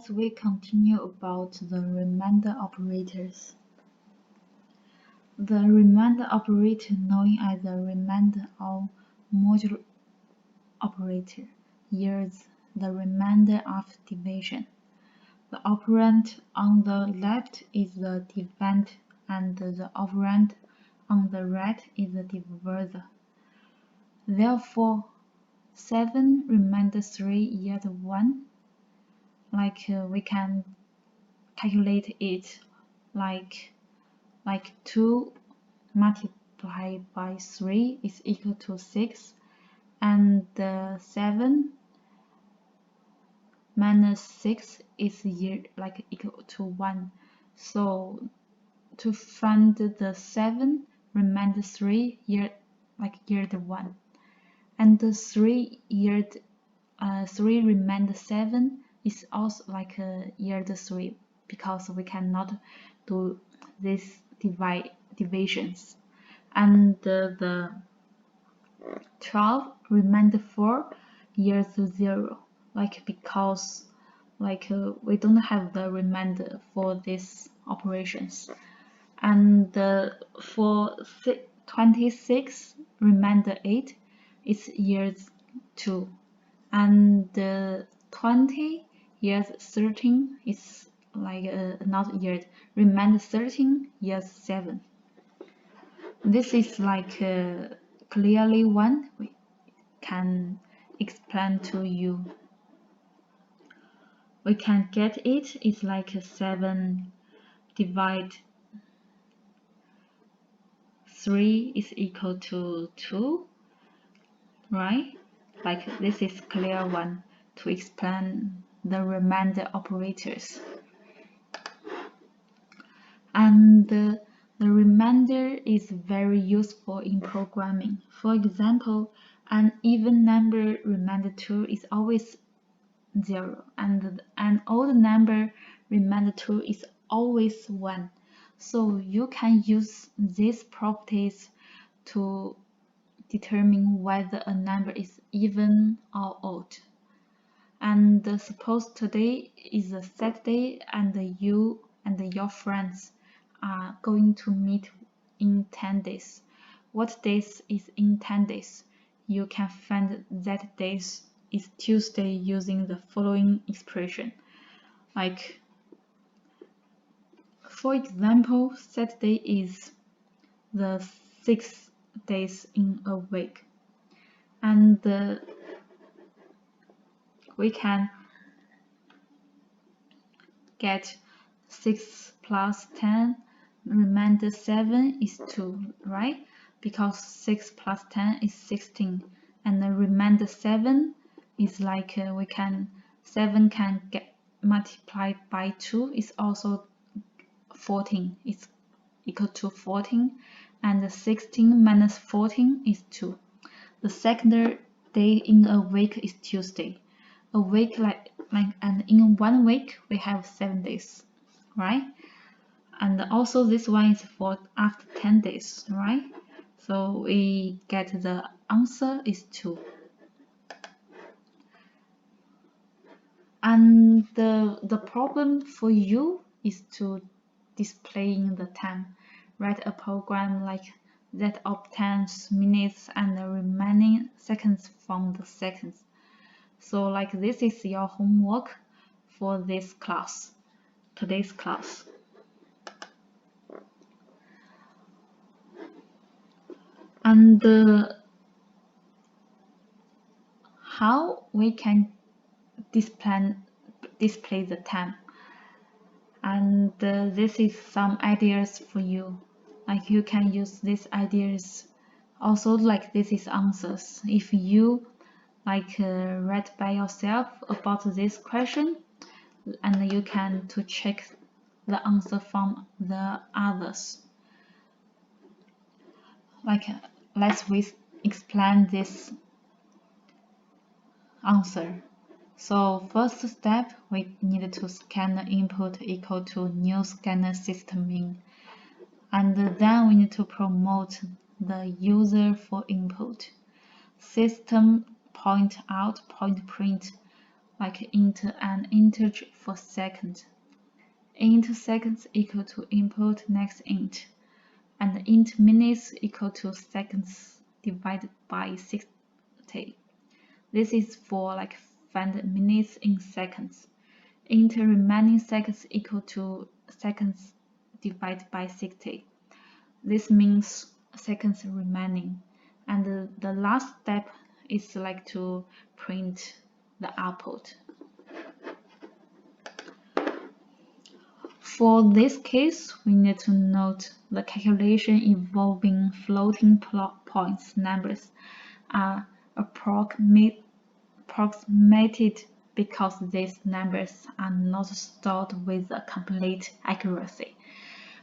We continue about the remainder operators. The remainder operator, known as the remainder or modulo operator, yields the remainder of division. The operand on the left is the dividend and the operand on the right is the divisor. Therefore, 7 remainder 3 yield 1. We can calculate it like 2 multiplied by 3 is equal to 6, and 7 minus 6 is equal to 1. So to find the 7 remainder 3 yield 1, and the 3 remainder 7 is also yield 3, because we cannot do these divisions. And the 12 remainder 4 yields 0, because we don't have the remainder for these operations. And for 26 remainder 8 is yields 2, and 20 yields 13 is not yield, remainder 13 yields 7. This is clearly one we can explain to you. We can get it is 7 divide 3 is equal to 2, right? This is clear one to explain the remainder operators. And the remainder is very useful in programming. For example, an even number remainder 2 is always 0, and an odd number remainder 2 is always 1. So you can use these properties to determine whether a number is even or odd. And suppose today is a Saturday and you and your friends are going to meet in 10 days. What days is in 10 days? You can find that days is Tuesday using the following expression. For example, Saturday is the 6th days in a week, and we can get 6 plus 10 remainder 7 is 2, right? Because 6 plus 10 is 16, and the remainder 7 is 7 can get multiplied by 2 is also 14, it's equal to 14, and 16 minus 14 is 2. The second day in a week is Tuesday. A week and in 1 week we have 7 days, right? And also this one is for after 10 days, right? So we get the answer is 2. And the problem for you is to displaying the time. Write a program that obtains minutes and the remaining seconds from the seconds. So this is your homework for this class, today's class. And how we can display the time. And this is some ideas for you. You can use these ideas. Also, this is answers. If you read by yourself about this question, and you can to check the answer from the others. Let's explain this answer. So first step, we need to scanner input equal to new scanner system in, and then we need to promote the user for input. System point out point print like int and integer for second. Int seconds equal to input next int, and int minutes equal to seconds divided by 60. This is for like find minutes in seconds. Int remaining seconds equal to seconds divided by 60. This means seconds remaining. And the last step is like to print the output. For this case, we need to note the calculation involving floating points numbers are approximated because these numbers are not stored with a complete accuracy.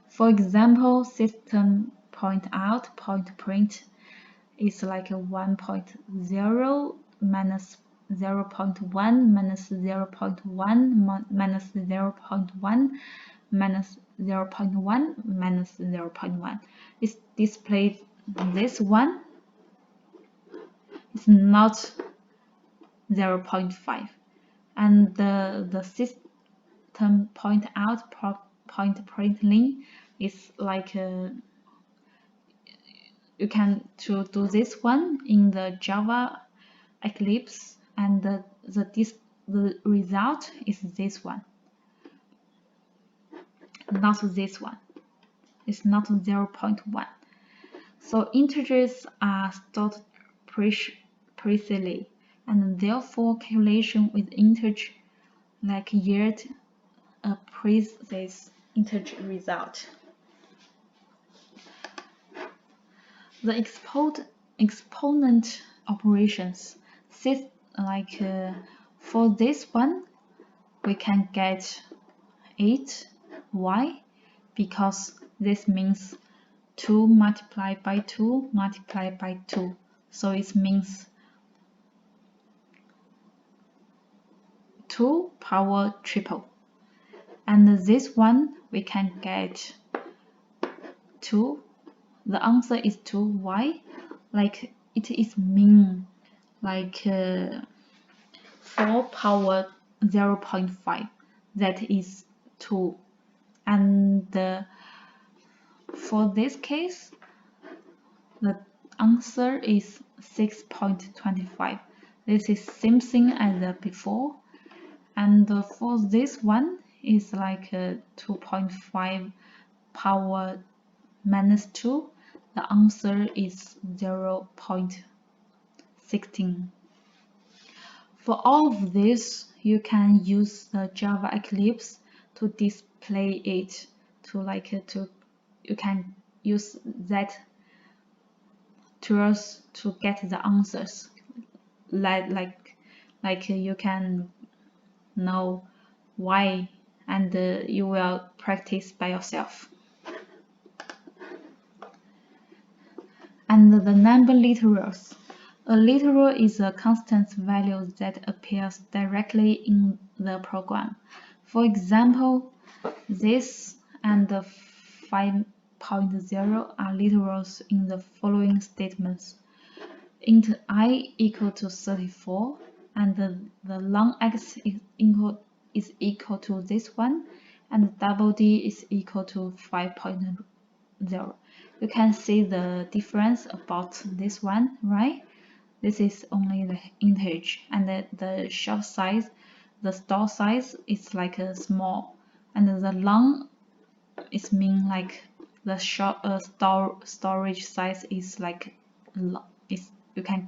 For example, system point out point print is like a 1.0 minus 0.1 minus 0.1 minus 0.1 minus 0.1 minus 0.1. It displays this one is not 0.5, and the system point out point println is like you can to do this one in the Java Eclipse, and the result is this one, not this one. It's not 0.1. So integers are stored precisely, and therefore calculation with integer like yield a precise integer result. The exponent operations, like for this one, we can get 8. Why? Because this means 2 multiplied by 2 multiplied by 2. So it means 2 power triple. And this one, we can get 2. The answer is 2. Why? Like it is mean like 4 power 0.5. That is 2. And for this case, the answer is 6.25. This is same thing as before. And for this one is like 2.5 power minus 2. The answer is 0.16. For all of this, you can use the Java Eclipse to display it. You can use that tools to get the answers. Like you can know why, and you will practice by yourself. And the number literals. A literal is a constant value that appears directly in the program. For example, this and the 5.0 are literals in the following statements. Int I equal to 34, and the long x is equal to this one, and double D is equal to 5.0. You can see the difference about this one, right? This is only the integer, and the short size, the store size is like a small, and the long is mean like the short storage size is like you can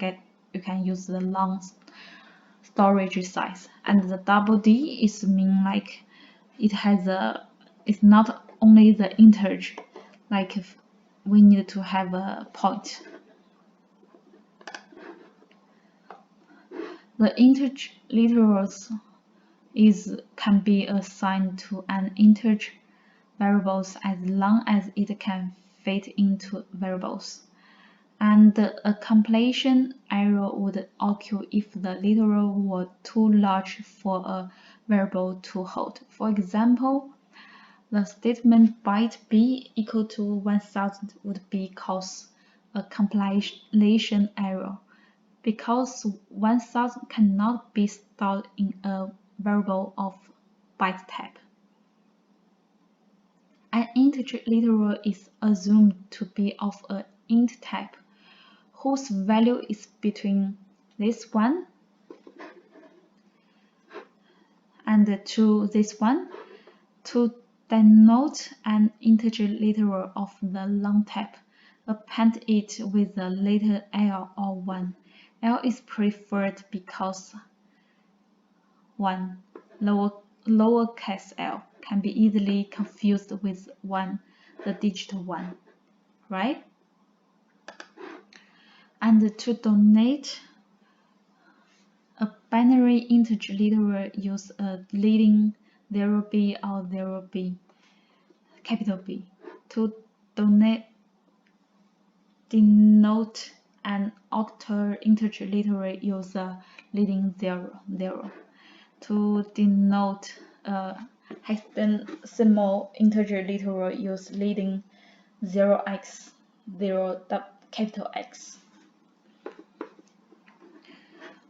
use the long storage size, and the double D is mean like it's not only the integer, like if we need to have a point. The integer literals can be assigned to an integer variables as long as it can fit into variables. And a completion error would occur if the literal were too large for a variable to hold. For example, the statement byte b equal to 1000 would cause a compilation error because 1000 cannot be stored in a variable of byte type. An integer literal is assumed to be of an int type, whose value is between this one and this one. To denote an integer literal of the long type, append it with the letter L or 1. L is preferred because 1, lowercase l, can be easily confused with 1, the digit 1, right? And to denote a binary integer literal, use a leading 0b or 0b, capital B. To denote an octal integer literal, use a leading 0, 0. To denote a hexadecimal integer literal, use leading 0x, 0, capital X.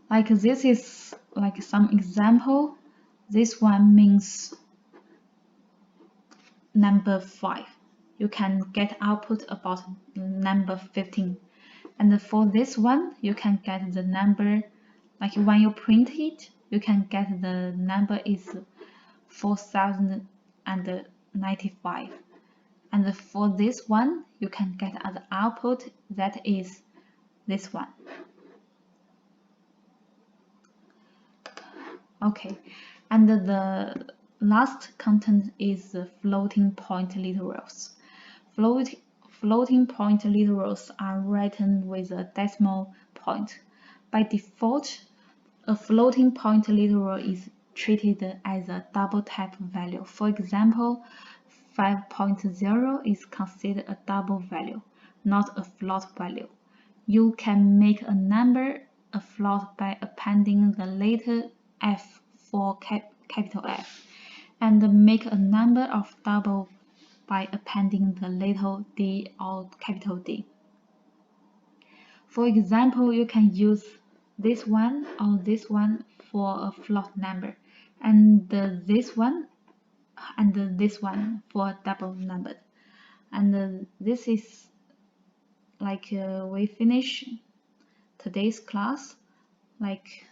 Like this is like some example. This one means number 5. You can get output about number 15. And for this one, you can get the number, like when you print it, you can get the number is 4095. And for this one, you can get as output that is this one. Okay, and the last content is the floating point literals. Floating point literals are written with a decimal point. By default, a floating point literal is treated as a double type value. For example, 5.0 is considered a double value, not a float value. You can make a number a float by appending the letter F for capital F, and make a number of double by appending the letter D or capital D. For example, you can use this one or this one for a float number, and this one and this one for a double number. And this is like we finish today's class. Like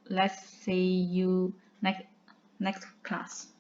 let's see you next class.